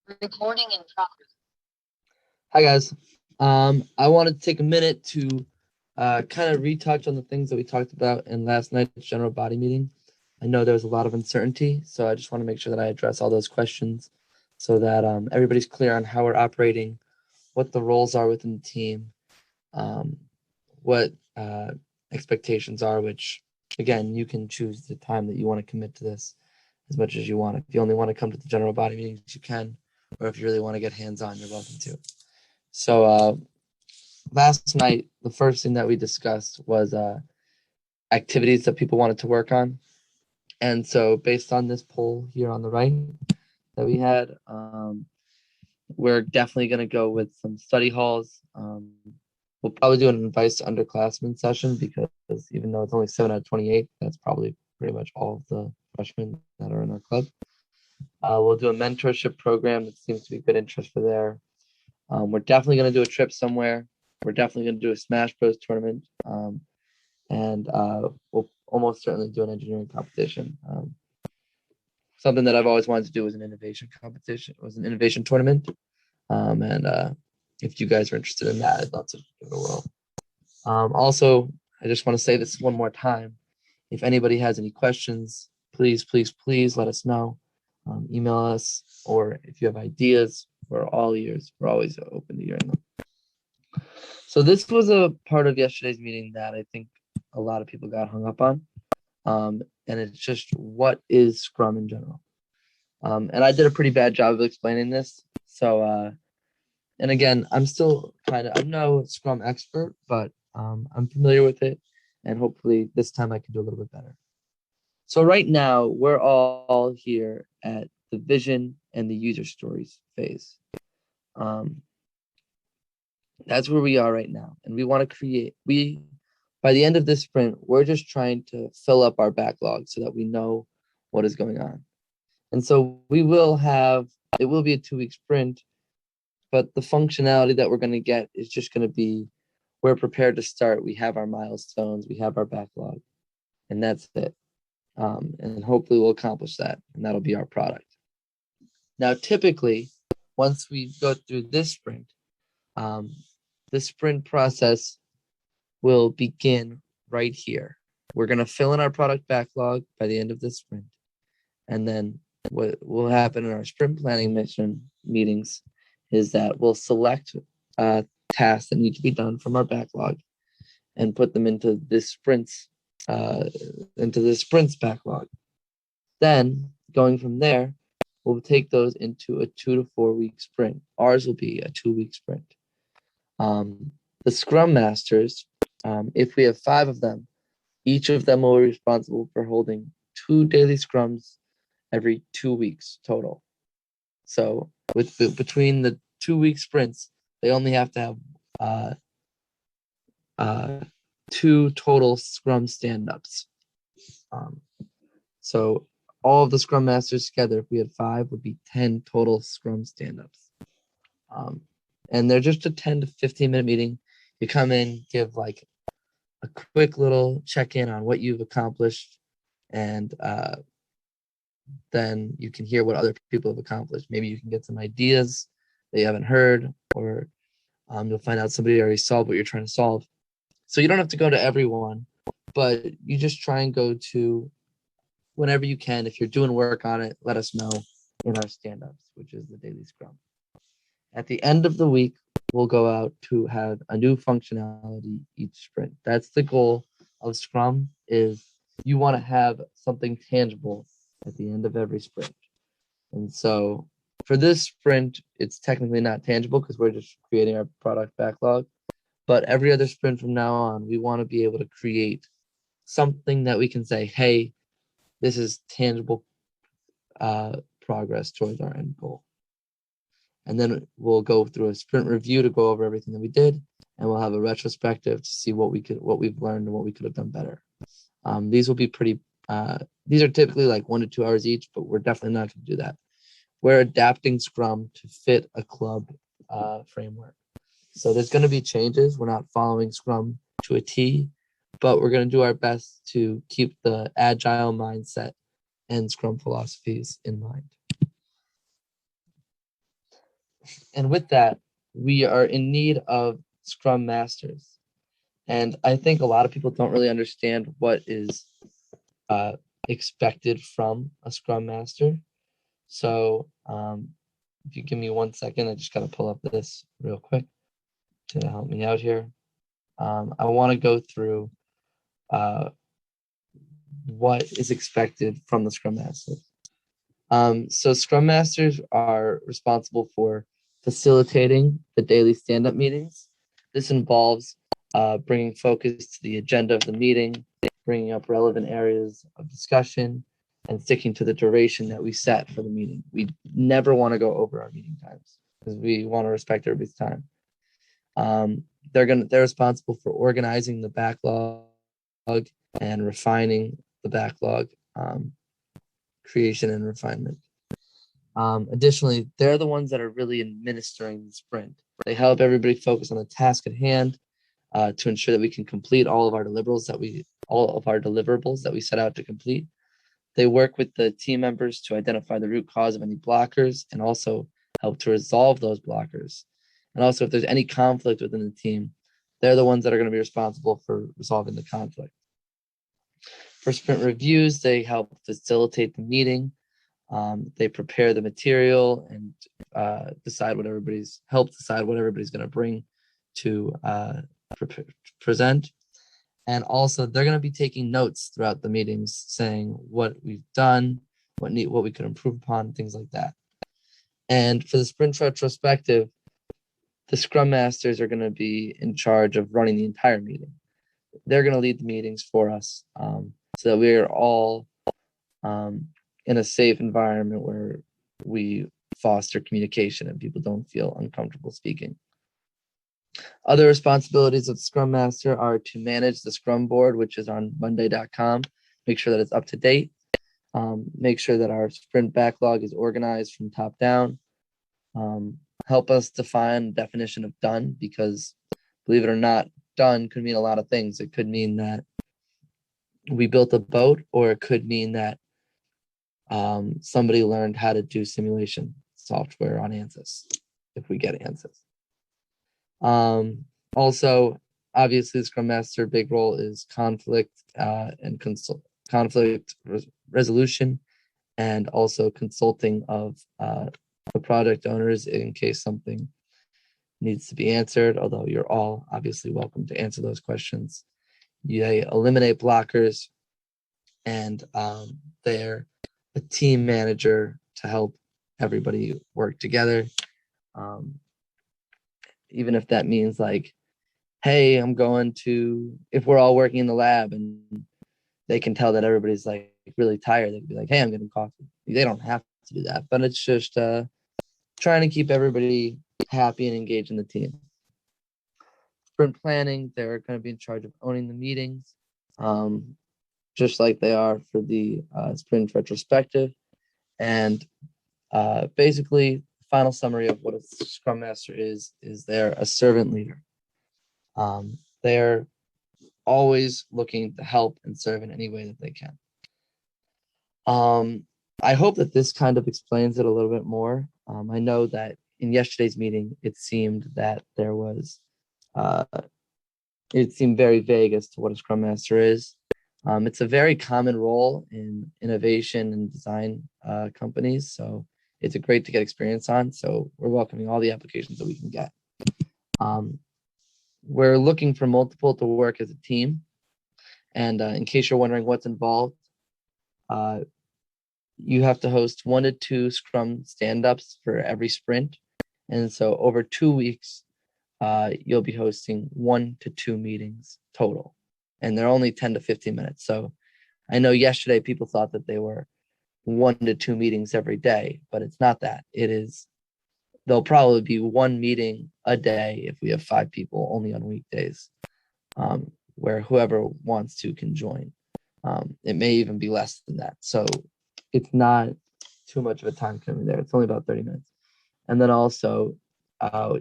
Recording in progress. Hi guys. I wanted to take a minute to kind of retouch on the things that we talked about in last night's general body meeting. I know there was a lot of uncertainty, so I just want to make sure that I address all those questions so that everybody's clear on how we're operating, what the roles are within the team, um, what expectations are, which again, you can choose the time that you want to commit to this as much as you want. If you only want to come to the general body meetings, you can, or if you really want to get hands-on, you're welcome to. So last night, the first thing that we discussed was activities that people wanted to work on. And so based on this poll here on the right that we had, we're definitely going to go with some study halls. We'll probably do an advice to underclassmen session because even though it's only 7 out of 28, that's probably pretty much all of the freshmen that are in our club. We'll do a mentorship program that seems to be good interest for there. We're definitely going to do a trip somewhere. We're definitely going to do a Smash Bros tournament. And we'll almost certainly do an engineering competition. Something that I've always wanted to do was an innovation competition, was an innovation tournament. And if you guys are interested in that, I'd love to give it a whirl. Also, I just want to say this one more time. If anybody has any questions, please let us know. Email us, or if you have ideas, we're all ears. We're always open to hearing them. So this was a part of yesterday's meeting that I think a lot of people got hung up on. And it's just, what is Scrum in general? And I did a pretty bad job of explaining this. So, and again, I'm no Scrum expert, but I'm familiar with it. And hopefully this time I can do a little bit better. So right now, we're all here at the vision and the user stories phase. That's where we are right now. And we want to by the end of this sprint, we're just trying to fill up our backlog so that we know what is going on. And so it will be a 2-week sprint, but the functionality that we're going to get is just going to be, we're prepared to start. We have our milestones, we have our backlog, and that's it. And hopefully we'll accomplish that, and that'll be our product. Now, typically, once we go through this sprint, the sprint process will begin right here. We're going to fill in our product backlog by the end of this sprint. And then what will happen in our sprint planning meetings is that we'll select tasks that need to be done from our backlog and put them into this sprint's backlog. Then going from there, we'll take those into a 2 to 4 week sprint. Ours will be a 2-week sprint. The Scrum Masters, if we have 5 of them, each of them will be responsible for holding 2 daily scrums every 2 weeks total. So between the 2-week sprints, they only have to have 2 total Scrum stand-ups. So all of the Scrum Masters together, if we had 5, would be 10 total Scrum stand-ups. And they're just a 10 to 15-minute meeting. You come in, give like a quick little check-in on what you've accomplished, and then you can hear what other people have accomplished. Maybe you can get some ideas that you haven't heard, or you'll find out somebody already solved what you're trying to solve. So you don't have to go to everyone, but you just try and go to whenever you can. If you're doing work on it, let us know in our stand-ups, which is the daily scrum. At the end of the week, we'll go out to have a new functionality each sprint. That's the goal of Scrum, is you want to have something tangible at the end of every sprint. And so for this sprint, it's technically not tangible because we're just creating our product backlog. But every other sprint from now on, we want to be able to create something that we can say, hey, this is tangible progress towards our end goal. And then we'll go through a sprint review to go over everything that we did, and we'll have a retrospective to see what we've learned and what we could have done better. These will be these are typically like 1 to 2 hours each, but we're definitely not going to do that. We're adapting Scrum to fit a club framework. So there's going to be changes. We're not following Scrum to a T, but we're going to do our best to keep the Agile mindset and Scrum philosophies in mind. And with that, we are in need of Scrum Masters. And I think a lot of people don't really understand what is uh, expected from a Scrum Master. So if you give me 1 second, I just got to pull up this real quick to help me out here. I want to go through what is expected from the Scrum Master. So Scrum Masters are responsible for facilitating the daily stand-up meetings. This involves bringing focus to the agenda of the meeting, bringing up relevant areas of discussion, and sticking to the duration that we set for the meeting. We never want to go over our meeting times because we want to respect everybody's time. They're responsible for organizing the backlog and refining the backlog, creation and refinement. Additionally, they're the ones that are really administering the sprint. They help everybody focus on the task at hand to ensure that we can complete all of our deliverables that we set out to complete. They work with the team members to identify the root cause of any blockers and also help to resolve those blockers. And also, if there's any conflict within the team, they're the ones that are going to be responsible for resolving the conflict. For sprint reviews, they help facilitate the meeting. They prepare the material and decide what everybody's going to bring to present. And also, they're going to be taking notes throughout the meetings, saying what we've done, what we could improve upon, things like that. And for the sprint retrospective, the Scrum Masters are going to be in charge of running the entire meeting. They're going to lead the meetings for us so that we are all in a safe environment where we foster communication and people don't feel uncomfortable speaking. Other responsibilities of the Scrum Master are to manage the Scrum board, which is on monday.com, make sure that it's up to date, make sure that our sprint backlog is organized from top down, help us define the definition of done, because believe it or not, done could mean a lot of things. It could mean that we built a boat, or it could mean that somebody learned how to do simulation software on ANSYS, if we get ANSYS. Also, obviously, the Scrum Master big role is conflict and conflict resolution, and also consulting of the product owners in case something needs to be answered, although you're all obviously welcome to answer those questions. They eliminate blockers, and they're a team manager to help everybody work together. Even if that means like, hey, if we're all working in the lab and they can tell that everybody's like really tired, they can be like, hey, I'm getting coffee. They don't have to do that, but it's just trying to keep everybody happy and engaged in the team. Sprint planning, they're going to be in charge of owning the meetings, just like they are for the sprint retrospective. And basically, final summary of what a Scrum Master is they're a servant leader. They're always looking to help and serve in any way that they can. I hope that this kind of explains it a little bit more. I know that in yesterday's meeting, it seemed that there was, it seemed very vague as to what a Scrum Master is. It's a very common role in innovation and design companies, so it's great to get experience on. So we're welcoming all the applications that we can get. We're looking for multiple to work as a team. And in case you're wondering what's involved, you have to host 1 to 2 Scrum stand-ups for every sprint. And so over 2 weeks, you'll be hosting 1 to 2 meetings total. And they're only 10 to 15 minutes. So I know yesterday people thought that they were 1 to 2 meetings every day, but it's not that. There'll probably be 1 meeting a day if we have 5 people, only on weekdays, where whoever wants to can join. It may even be less than that. So it's not too much of a time commitment there. It's only about 30 minutes. And then also,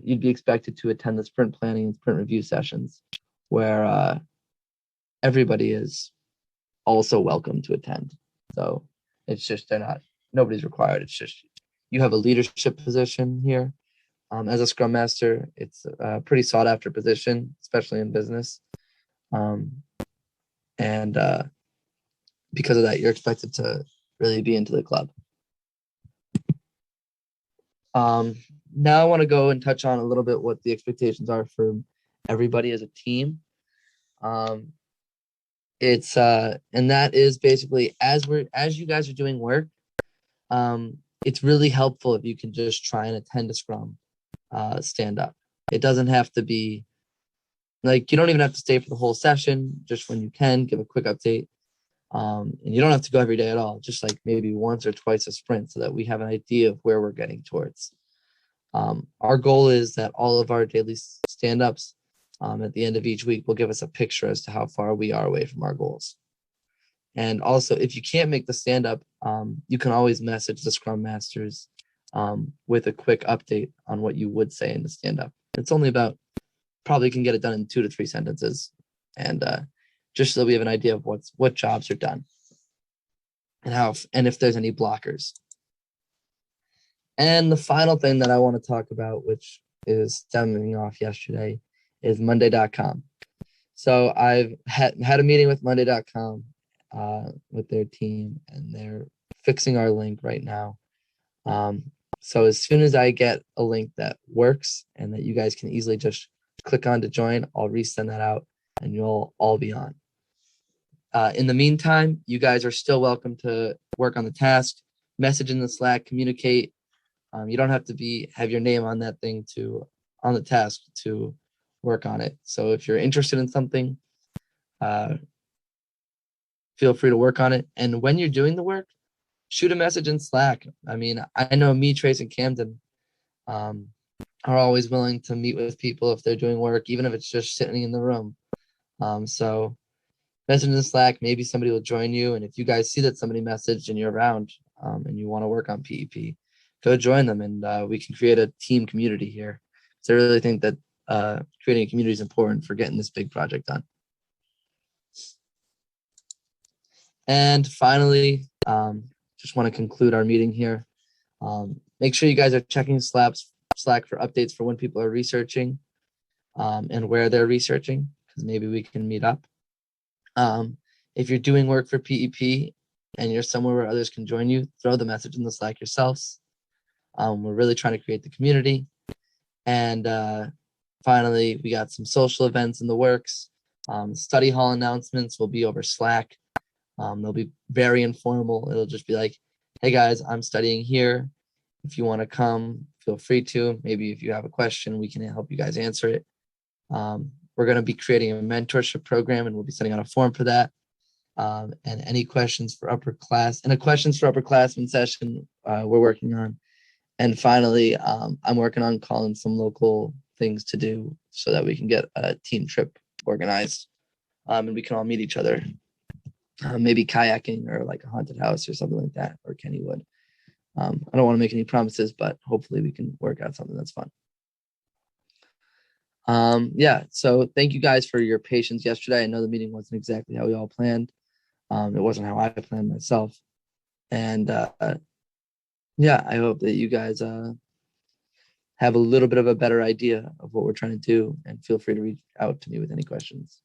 you'd be expected to attend the sprint planning and sprint review sessions, where everybody is also welcome to attend. So it's just nobody's required. It's just you have a leadership position here, As a Scrum Master, it's a pretty sought after position, especially in business. And because of that, you're expected to really be into the club. Now I want to go and touch on a little bit what the expectations are for everybody as a team. It's and that is basically as you guys are doing work, it's really helpful if you can just try and attend a Scrum stand up. It doesn't have to be like, you don't even have to stay for the whole session. Just when you can, give a quick update. And you don't have to go every day at all, just like maybe once or twice a sprint so that we have an idea of where we're getting towards. Our goal is that all of our daily stand-ups at the end of each week will give us a picture as to how far we are away from our goals. And also, if you can't make the stand-up, you can always message the Scrum Masters with a quick update on what you would say in the stand-up. It's only about, probably can get it done in 2 to 3 sentences. And just so we have an idea of what jobs are done and if there's any blockers. And the final thing that I want to talk about, which is stemming off yesterday, is Monday.com. So I've had a meeting with Monday.com with their team, and they're fixing our link right now. So as soon as I get a link that works and that you guys can easily just click on to join, I'll resend that out and you'll all be on. In the meantime, you guys are still welcome to work on the task, message in the Slack, communicate. You don't have to have your name on that thing on the task to work on it. So if you're interested in something, feel free to work on it. And when you're doing the work, shoot a message in Slack. I mean, I know me, Trace, and Camden are always willing to meet with people if they're doing work, even if it's just sitting in the room. So message in Slack, maybe somebody will join you. And if you guys see that somebody messaged and you're around and you want to work on PEP, go join them and we can create a team community here. So I really think that creating a community is important for getting this big project done. And finally, just want to conclude our meeting here. Make sure you guys are checking Slack for updates for when people are researching and where they're researching, because maybe we can meet up. If you're doing work for PEP and you're somewhere where others can join you, throw the message in the Slack yourselves. We're really trying to create the community. And finally, we got some social events in the works. Study hall announcements will be over Slack. They'll be very informal. It'll just be like, hey guys, I'm studying here. If you want to come, feel free to. Maybe if you have a question, we can help you guys answer it. We're going to be creating a mentorship program and we'll be sending out a form for that. And any questions for upperclassmen session we're working on. And finally, I'm working on calling some local things to do so that we can get a team trip organized and we can all meet each other. Maybe kayaking or like a haunted house or something like that, or Kennywood. I don't want to make any promises, but hopefully we can work out something that's fun. Yeah, so thank you guys for your patience yesterday. I know the meeting wasn't exactly how we all planned. It wasn't how I planned myself. And yeah, I hope that you guys have a little bit of a better idea of what we're trying to do, and feel free to reach out to me with any questions.